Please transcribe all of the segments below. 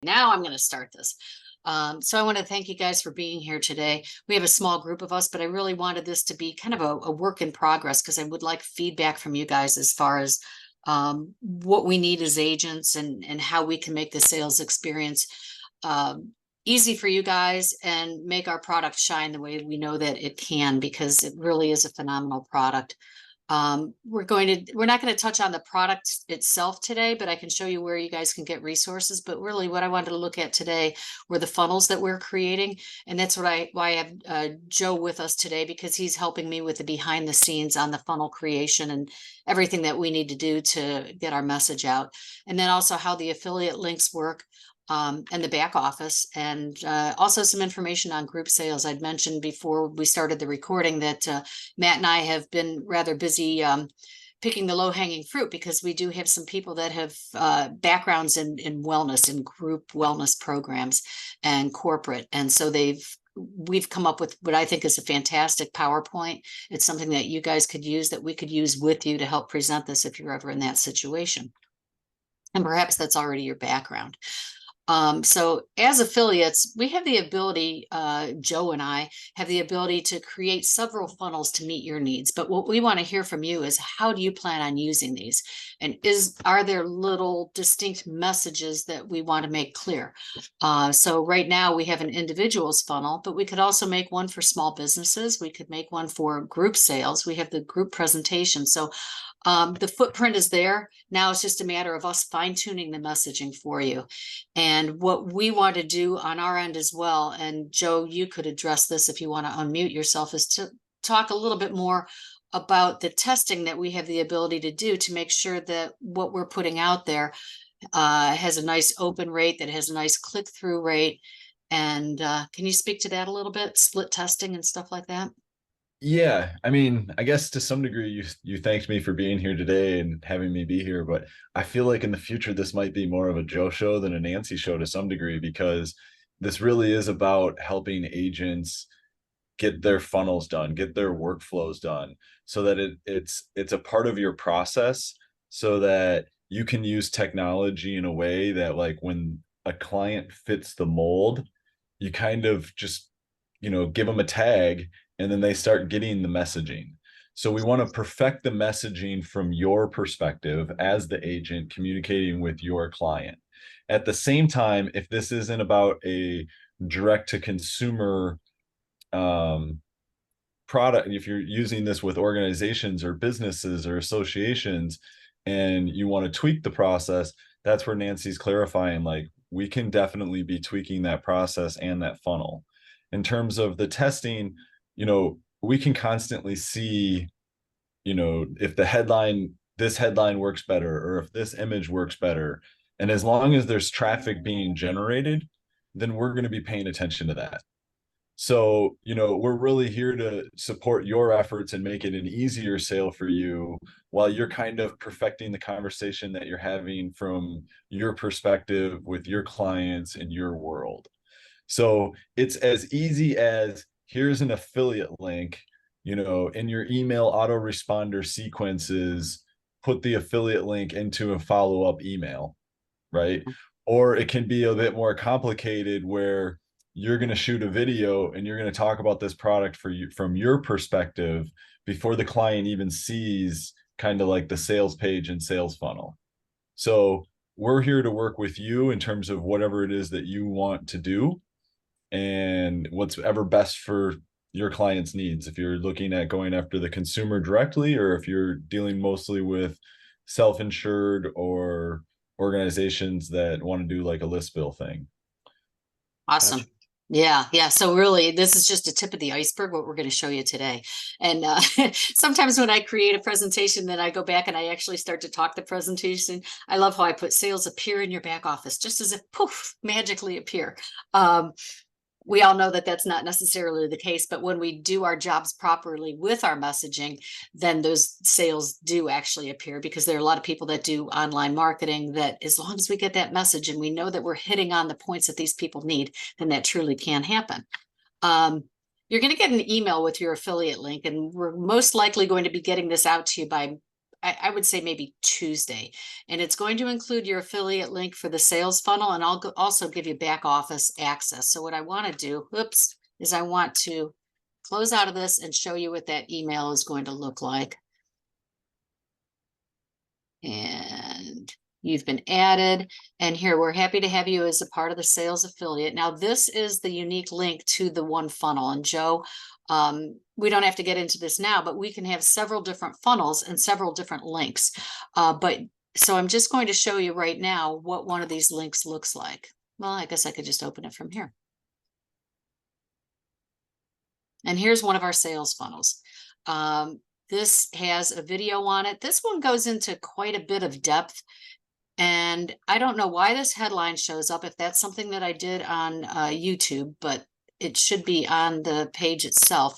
Now I'm going to start this. So I want to thank you guys for being here today. We have a small group of us, but I really wanted this to be kind of a work in progress because I would like feedback from you guys as far as what we need as agents and how we can make the sales experience um, easy for you guys and make our product shine the way we know that it can, because it really is a phenomenal product. We're not going to touch on the product itself today, but I can show you where you guys can get resources. But really what I wanted to look at today were the funnels that we're creating. And that's why I have Joe with us today, because he's helping me with the behind the scenes on the funnel creation and everything that we need to do to get our message out. And then also how the affiliate links work. And the back office, and also some information on group sales. I'd mentioned before we started the recording that Matt and I have been rather busy picking the low-hanging fruit, because we do have some people that have backgrounds in wellness, in group wellness programs and corporate. And so we've come up with what I think is a fantastic PowerPoint. It's something that you guys could use, that we could use with you to help present this if you're ever in that situation. And perhaps that's already your background. So as affiliates, we have the ability, Joe and I have the ability to create several funnels to meet your needs. But what we want to hear from you is, how do you plan on using these? And are there little distinct messages that we want to make clear? So right now we have an individuals funnel, but we could also make one for small businesses. We could make one for group sales. We have the group presentation. So the footprint is there. Now it's just a matter of us fine-tuning the messaging for you. And what we want to do on our end as well, and Joe, you could address this if you want to unmute yourself, is to talk a little bit more about the testing that we have the ability to do to make sure that what we're putting out there has a nice open rate, that has a nice click-through rate. And can you speak to that a little bit, split testing and stuff like that? Yeah, I mean, I guess to some degree you thanked me for being here today and having me be here, but I feel like in the future this might be more of a Joe show than a Nancy show to some degree, because this really is about helping agents get their funnels done, get their workflows done, so that it's a part of your process, so that you can use technology in a way that, like, when a client fits the mold, you kind of just, give them a tag and then they start getting the messaging. So we want to perfect the messaging from your perspective as the agent communicating with your client. At the same time, if this isn't about a direct to consumer um, product, if you're using this with organizations or businesses or associations and you want to tweak the process, that's where Nancy's clarifying, like, we can definitely be tweaking that process and that funnel. In terms of the testing, we can constantly see, if this headline works better, or if this image works better. And as long as there's traffic being generated, then we're going to be paying attention to that. So, we're really here to support your efforts and make it an easier sale for you, while you're kind of perfecting the conversation that you're having from your perspective with your clients in your world. So it's as easy as, here's an affiliate link, in your email autoresponder sequences, put the affiliate link into a follow-up email, right? Or it can be a bit more complicated, where you're going to shoot a video and you're going to talk about this product for you from your perspective before the client even sees kind of like the sales page and sales funnel. So we're here to work with you in terms of whatever it is that you want to do and what's ever best for your client's needs. If you're looking at going after the consumer directly, or if you're dealing mostly with self-insured or organizations that want to do like a list bill thing. Awesome. Gotcha. Yeah, yeah. So really, this is just a tip of the iceberg, what we're going to show you today. And sometimes when I create a presentation, then I go back and I actually start to talk the presentation. I love how I put sales appear in your back office, just as if poof, magically appear. Um, we all know that that's not necessarily the case, but when we do our jobs properly with our messaging, then those sales do actually appear, because there are a lot of people that do online marketing that, as long as we get that message and we know that we're hitting on the points that these people need, then that truly can happen. You're going to get an email with your affiliate link, and we're most likely going to be getting this out to you by I would say maybe Tuesday. And it's going to include your affiliate link for the sales funnel, and I'll also give you back office access. So what I want to do, is I want to close out of this and show you what that email is going to look like. And you've been added. And here, we're happy to have you as a part of the sales affiliate. Now, this is the unique link to the one funnel. And Joe, we don't have to get into this now, but we can have several different funnels and several different links. So I'm just going to show you right now what one of these links looks like. Well, I guess I could just open it from here. And here's one of our sales funnels. This has a video on it. This one goes into quite a bit of depth. And I don't know why this headline shows up, if that's something that I did on YouTube, but it should be on the page itself.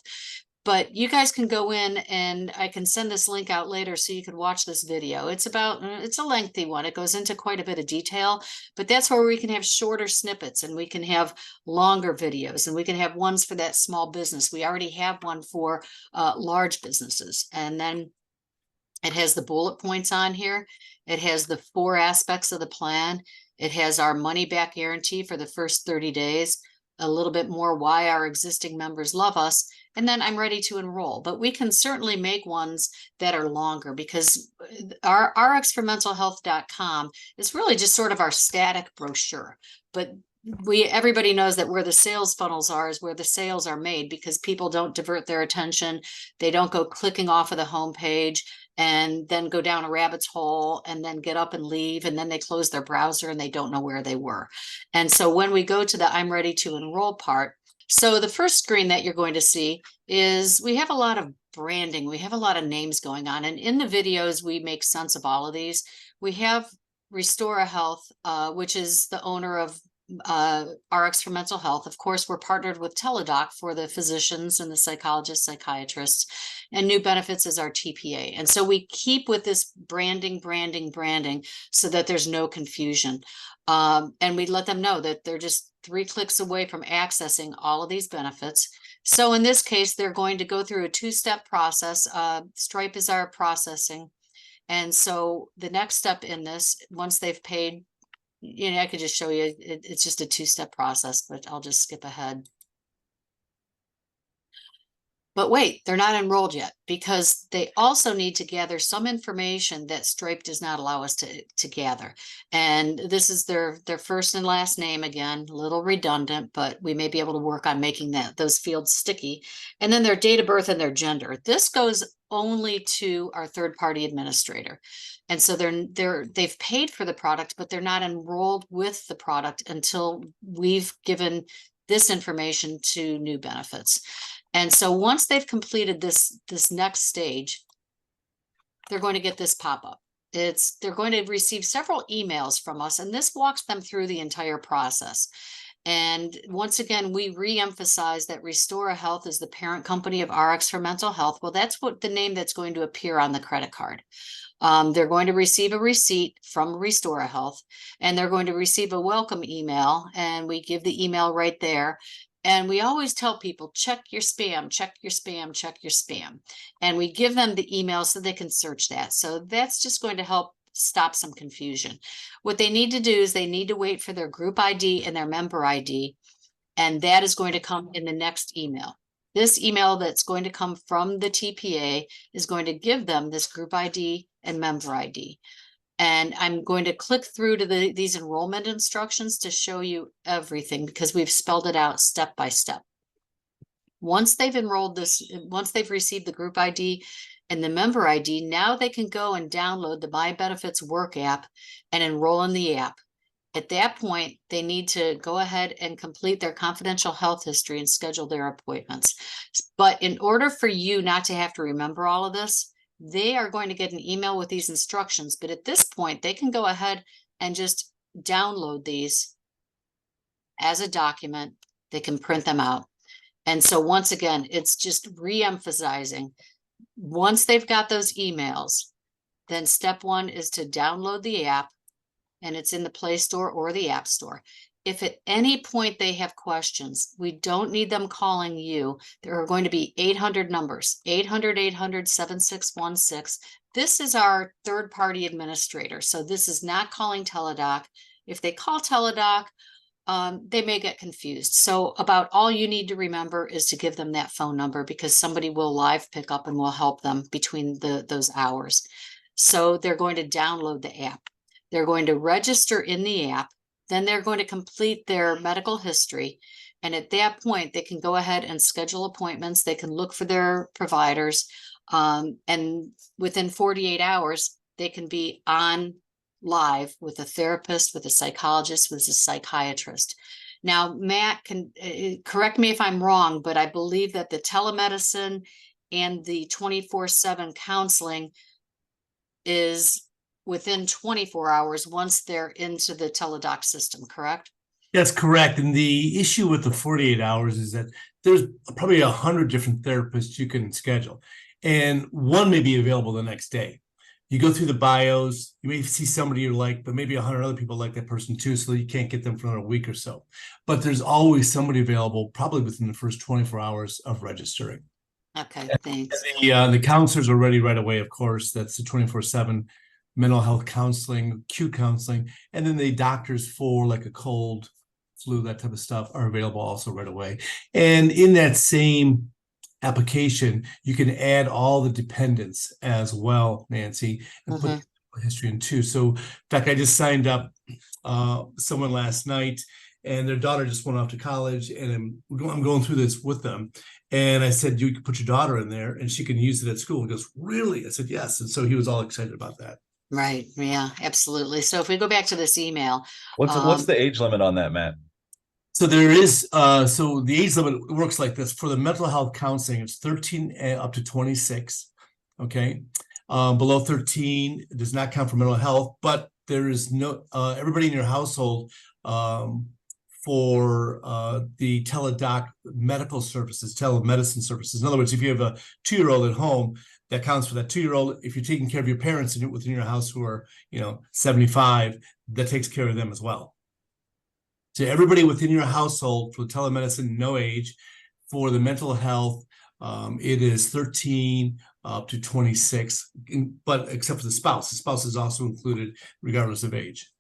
But you guys can go in, and I can send this link out later so you could watch this video. It's a lengthy one. It goes into quite a bit of detail, but that's where we can have shorter snippets, and we can have longer videos, and we can have ones for that small business. We already have one for large businesses. And then it has the bullet points on here. It has the 4 aspects of the plan. It has our money back guarantee for the first 30 days, a little bit more why our existing members love us, and then I'm ready to enroll. But we can certainly make ones that are longer, because our rxformentalhealth.com is really just sort of our static brochure. But everybody knows that where the sales funnels are is where the sales are made, because people don't divert their attention. They don't go clicking off of the homepage and then go down a rabbit's hole and then get up and leave, and then they close their browser and they don't know where they were. And so when we go to the I'm ready to enroll part, so the first screen that you're going to see is we have a lot of branding. We have a lot of names going on. And in the videos, we make sense of all of these. We have Restore Health, which is the owner of RX for Mental Health. Of course, we're partnered with Teladoc for the physicians and the psychologists, psychiatrists, and New Benefits is our TPA. And so we keep with this branding, so that there's no confusion. And we let them know that they're just 3 clicks away from accessing all of these benefits. So in this case, they're going to go through a 2-step process. Stripe is our processing. And so the next step in this, once they've paid, I could just show you, it's just a 2-step process, but I'll just skip ahead. But wait, they're not enrolled yet, because they also need to gather some information that Stripe does not allow us to gather. And this is their first and last name. Again, a little redundant, but we may be able to work on making those fields sticky. And then their date of birth and their gender. This goes only to our third-party administrator. And so they've paid for the product, but they're not enrolled with the product until we've given this information to New Benefits. And so once they've completed this next stage, they're going to get this pop-up. They're going to receive several emails from us, and this walks them through the entire process. And once again, we re-emphasize that Restore Health is the parent company of RX for Mental Health. Well, that's what the name that's going to appear on the credit card. They're going to receive a receipt from Restore Health, and they're going to receive a welcome email, and we give the email right there. And we always tell people, check your spam, check your spam, check your spam. And we give them the email so they can search that. So that's just going to help stop some confusion. What they need to do is they need to wait for their group ID and their member ID. And that is going to come in the next email. This email that's going to come from the TPA is going to give them this group ID and member ID. And I'm going to click through to these enrollment instructions to show you everything, because we've spelled it out step by step. Once they've enrolled this, once they've received the group ID and the member ID, now they can go and download the My Benefits Work app and enroll in the app. At that point, they need to go ahead and complete their confidential health history and schedule their appointments. But in order for you not to have to remember all of this, they are going to get an email with these instructions. But at this point, they can go ahead and just download these as a document. They can print them out. And so once again, it's just re-emphasizing, once they've got those emails, then step 1 is to download the app, and it's in the Play Store or the App Store. If at any point they have questions, we don't need them calling you. There are going to be 800 numbers, 800-800-7616. This is our third-party administrator. So this is not calling Teledoc. If they call Teledoc, they may get confused. So about all you need to remember is to give them that phone number, because somebody will live pick up and will help them between those hours. So they're going to download the app. They're going to register in the app. Then they're going to complete their medical history. And at that point, they can go ahead and schedule appointments. They can look for their providers. And within 48 hours, they can be on live with a therapist, with a psychologist, with a psychiatrist. Now, Matt can correct me if I'm wrong, but I believe that the telemedicine and the 24/7 counseling is within 24 hours once they're into the Teledoc system, correct? That's correct. And the issue with the 48 hours is that there's probably 100 different therapists you can schedule, and one may be available the next day. You go through the bios, you may see somebody you like, but maybe 100 other people like that person too, so you can't get them for another week or so. But there's always somebody available, probably within the first 24 hours of registering. Okay, thanks. The counselors are ready right away, of course. That's the 24/7 mental health counseling, acute counseling, and then the doctors for like a cold, flu, that type of stuff are available also right away. And in that same application, you can add all the dependents as well, Nancy, and put history in too. So in fact, I just signed up someone last night, and their daughter just went off to college, and I'm going through this with them. And I said, you can put your daughter in there and she can use it at school. He goes, really? I said, yes. And so he was all excited about that. Right. Yeah, absolutely. So if we go back to this email, What's the age limit on that, Matt? So there is, so the age limit works like this. For the mental health counseling, it's 13 up to 26. Okay. Below 13 it does not count for mental health, but there is no, everybody in your household, for the Teledoc medical services, telemedicine services. In other words, if you have a 2-year-old at home, that counts for that 2-year-old. If you're taking care of your parents within your house who are, 75, that takes care of them as well. So everybody within your household for telemedicine, no age. For the mental health, it is 13 up to 26, but except for the spouse. The spouse is also included regardless of age.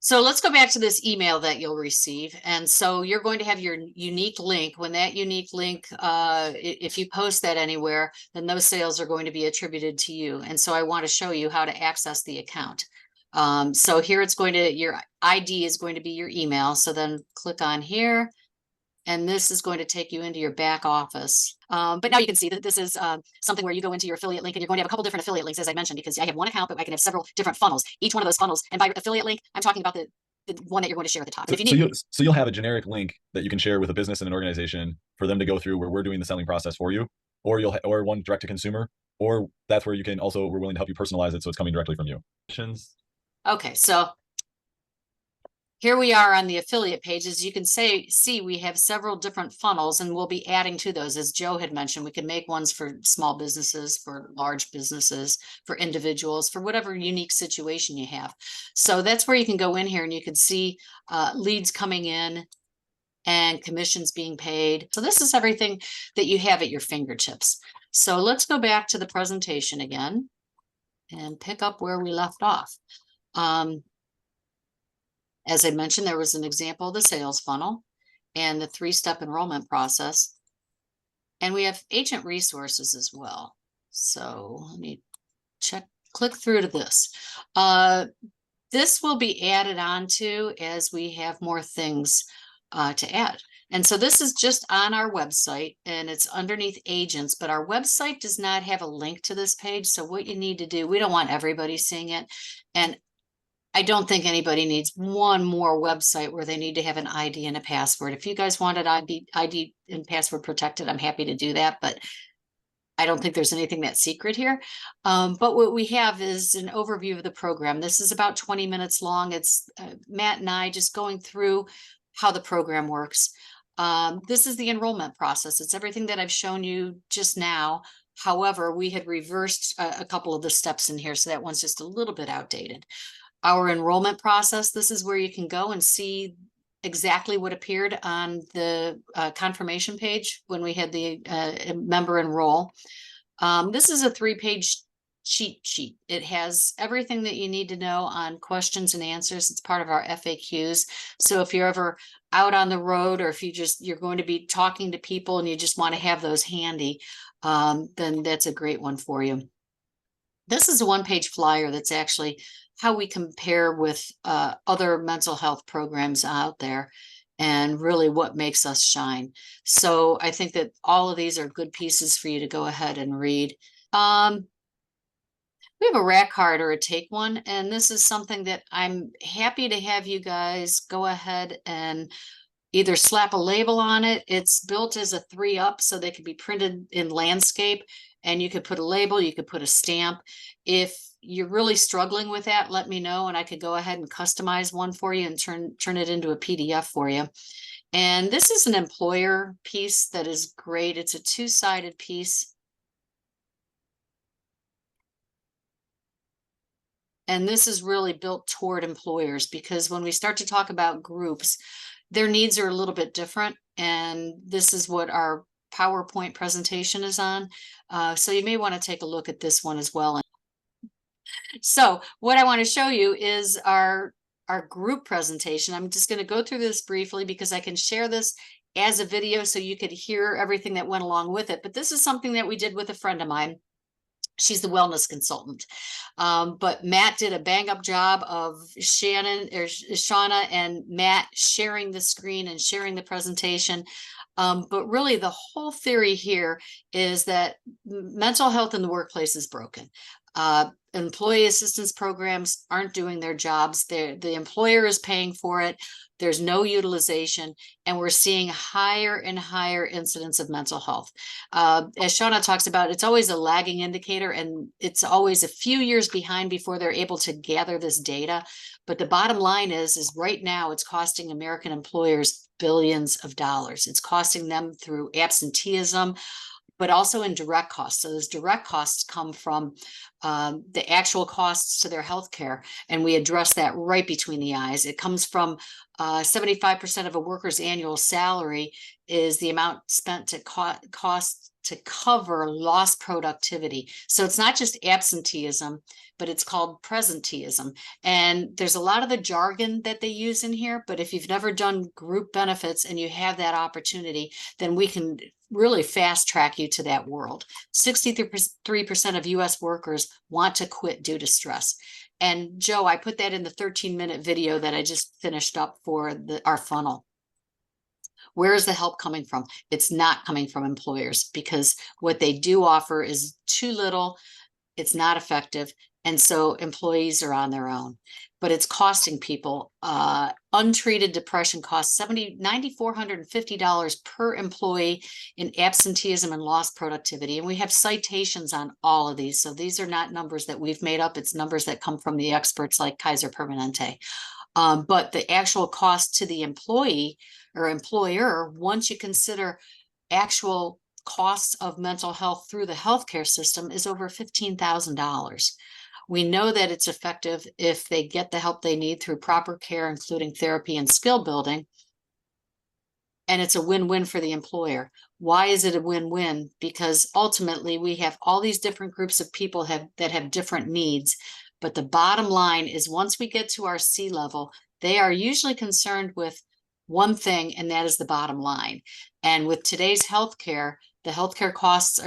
So let's go back to this email that you'll receive. And so you're going to have your unique link. When that unique link, if you post that anywhere, then those sales are going to be attributed to you. And so I want to show you how to access the account. So here it's going to, your ID is going to be your email. So then click on here, and this is going to take you into your back office. But now you can see that this is something where you go into your affiliate link, and you're going to have a couple different affiliate links, as I mentioned, because I have one account, but I can have several different funnels. Each one of those funnels, and by affiliate link, I'm talking about the one that you're going to share at the top. So, if you need, so you'll have a generic link that you can share with a business and an organization for them to go through, where we're doing the selling process for you, or or one direct to consumer, or that's where you can also, we're willing to help you personalize it so it's coming directly from you. Okay, so here we are on the affiliate page. As you can see, we have several different funnels, and we'll be adding to those. As Joe had mentioned, we can make ones for small businesses, for large businesses, for individuals, for whatever unique situation you have. So that's where you can go in here, and you can see leads coming in and commissions being paid. So this is everything that you have at your fingertips. So let's go back to the presentation again and pick up where we left off. As I mentioned, there was an example of the sales funnel and the 3-step enrollment process. And we have agent resources as well. So let me click through to this. This will be added on to as we have more things to add. And so this is just on our website, and it's underneath agents, but our website does not have a link to this page. So what you need to do, we don't want everybody seeing it. And I don't think anybody needs one more website where they need to have an ID and a password. If you guys wanted ID and password protected, I'm happy to do that, but I don't think there's anything that's secret here. But what we have is an overview of the program. This is about 20 minutes long. It's Matt and I just going through how the program works. This is the enrollment process. It's everything that I've shown you just now. However, we had reversed a couple of the steps in here, so that one's just a little bit outdated. our enrollment process. This is where you can go and see exactly what appeared on the confirmation page when we had the member enroll. This is a 3-page cheat sheet. It has everything that you need to know on questions and answers. It's part of our FAQs. So if you're ever out on the road, or if you're going to be talking to people and you just want to have those handy, then that's a great one for you. This is a 1-page flyer that's actually how we compare with other mental health programs out there, and really what makes us shine. So I think that all of these are good pieces for you to go ahead and read. We have a rack card or a take one, and this is something that I'm happy to have you guys go ahead and either slap a label on it. It's built as a 3-up, so they could be printed in landscape, and you could put a label, you could put a stamp. If you're really struggling with that, let me know, and I could go ahead and customize one for you and turn it into a PDF for you. And this is an employer piece that is great. It's a 2-sided piece. And this is really built toward employers, because when we start to talk about groups, their needs are a little bit different. And this is what our PowerPoint presentation is on. So you may want to take a look at this one as well. So what I want to show you is our group presentation. I'm just going to go through this briefly because I can share this as a video so you could hear everything that went along with it. But this is something that we did with a friend of mine. She's the wellness consultant. But Matt did a bang up job of Shauna and Matt sharing the screen and sharing the presentation. But really the whole theory here is that mental health in the workplace is broken. Employee assistance programs aren't doing their jobs. The employer is paying for it. There's no utilization, and we're seeing higher and higher incidents of mental health. As Shauna talks about, it's always a lagging indicator, and it's always a few years behind before they're able to gather this data. But the bottom line is right now it's costing American employers billions of dollars. It's costing them through absenteeism, but also in direct costs. So those direct costs come from the actual costs to their health care, and we address that right between the eyes. It comes from 75% of a worker's annual salary is the amount spent to cost to cover lost productivity. So it's not just absenteeism, but it's called presenteeism. And there's a lot of the jargon that they use in here, but if you've never done group benefits and you have that opportunity, then we can really fast track you to that world. 63% of US workers want to quit due to stress. And Joe, I put that in the 13-minute video that I just finished up for our funnel. Where is the help coming from? It's not coming from employers, because what they do offer is too little. It's not effective. And so employees are on their own, but it's costing people. Untreated depression costs $9,450 per employee in absenteeism and lost productivity. And we have citations on all of these. So these are not numbers that we've made up. It's numbers that come from the experts like Kaiser Permanente. But the actual cost to the employee or employer, once you consider actual costs of mental health through the healthcare system, is over $15,000. We know that it's effective if they get the help they need through proper care, including therapy and skill building. And it's a win-win for the employer. Why is it a win-win? Because ultimately we have all these different groups of people that have different needs. But the bottom line is, once we get to our C-level, they are usually concerned with one thing, and that is the bottom line. And with today's healthcare, the healthcare costs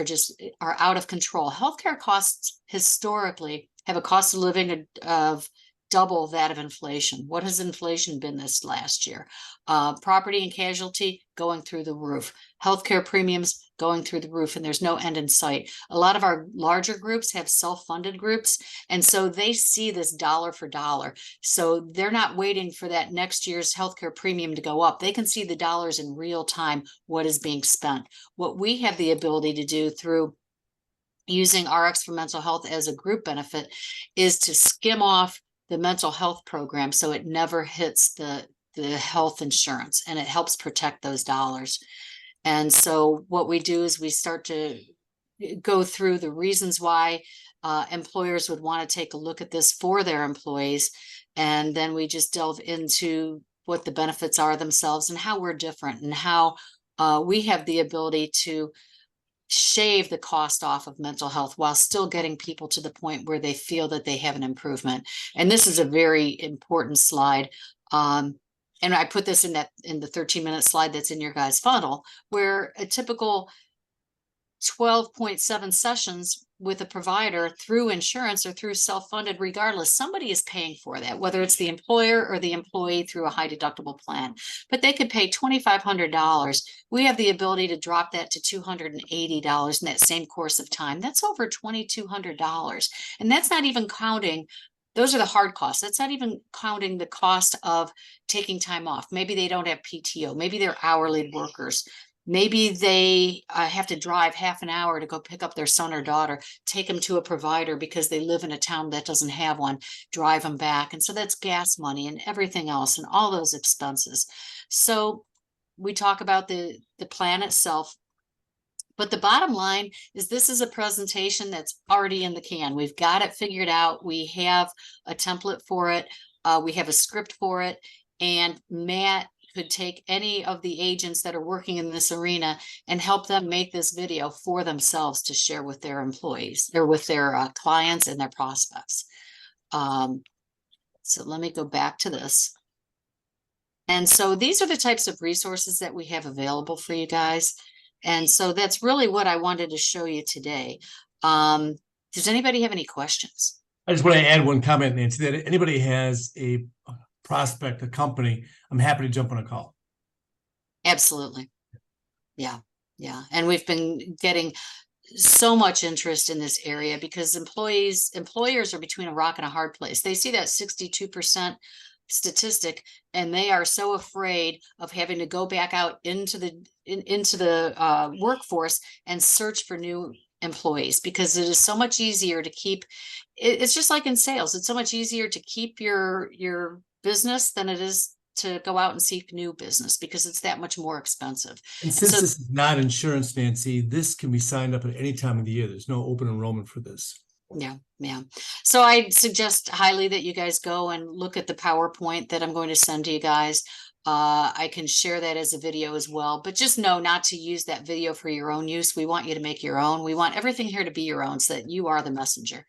are out of control. Healthcare costs historically have a cost of living of double that of inflation. What has inflation been this last year? Property and casualty going through the roof. Healthcare premiums going through the roof, and there's no end in sight. A lot of our larger groups have self-funded groups, and so they see this dollar for dollar. So they're not waiting for that next year's healthcare premium to go up. They can see the dollars in real time, what is being spent. What we have the ability to do through using RX for Mental Health as a group benefit is to skim off the mental health program so it never hits the health insurance, and it helps protect those dollars. And so what we do is we start to go through the reasons why employers would want to take a look at this for their employees. And then we just delve into what the benefits are themselves and how we're different and how we have the ability to shave the cost off of mental health while still getting people to the point where they feel that they have an improvement. And this is a very important slide. And I put this in the 13-minute slide that's in your guys' funnel, where a typical 12.7 sessions with a provider through insurance or through self-funded, regardless, somebody is paying for that, whether it's the employer or the employee through a high deductible plan. But they could pay $2,500. We have the ability to drop that to $280 in that same course of time. That's over $2,200. And that's not even counting, those are the hard costs. That's not even counting the cost of taking time off. Maybe they don't have PTO. Maybe they're hourly workers. Maybe they have to drive half an hour to go pick up their son or daughter, take them to a provider because they live in a town that doesn't have one, drive them back. And so that's gas money and everything else and all those expenses. So we talk about the plan itself. But the bottom line is this is a presentation that's already in the can. We've got it figured out. We have a template for it. We have a script for it. And Matt could take any of the agents that are working in this arena and help them make this video for themselves to share with their employees or with their clients and their prospects. So let me go back to this. And so these are the types of resources that we have available for you guys. And so that's really what I wanted to show you today. Does anybody have any questions? I just want to add one comment, Nancy, that anybody has a prospect, a company, I'm happy to jump on a call. Absolutely. Yeah. And we've been getting so much interest in this area because employers are between a rock and a hard place. They see that 62% statistic and they are so afraid of having to go back out into the workforce and search for new employees because it is so much easier to keep it's just like in sales. It's so much easier to keep your business than it is to go out and seek new business because it's that much more expensive. And since this is not insurance, Nancy, this can be signed up at any time of the year. There's no open enrollment for this. Yeah. So I suggest highly that you guys go and look at the PowerPoint that I'm going to send to you guys. I can share that as a video as well, but just know not to use that video for your own use. We want you to make your own. We want everything here to be your own so that you are the messenger.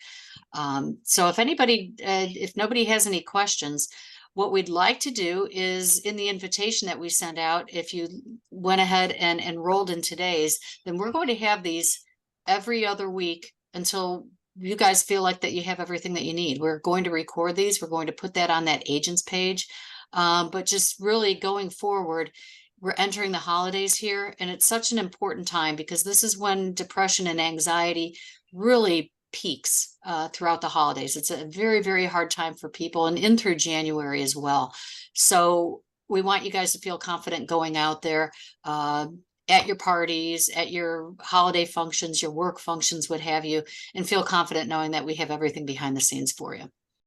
So if nobody has any questions, what we'd like to do is in the invitation that we send out, if you went ahead and enrolled in today's, then we're going to have these every other week until you guys feel like that you have everything that you need. We're going to record these. We're going to put that on that agents page. But just really going forward, we're entering the holidays here. And it's such an important time because this is when depression and anxiety really peaks throughout the holidays. It's a very, very hard time for people and in through January as well. So we want you guys to feel confident going out there at your parties, at your holiday functions, your work functions, what have you, and feel confident knowing that we have everything behind the scenes for you.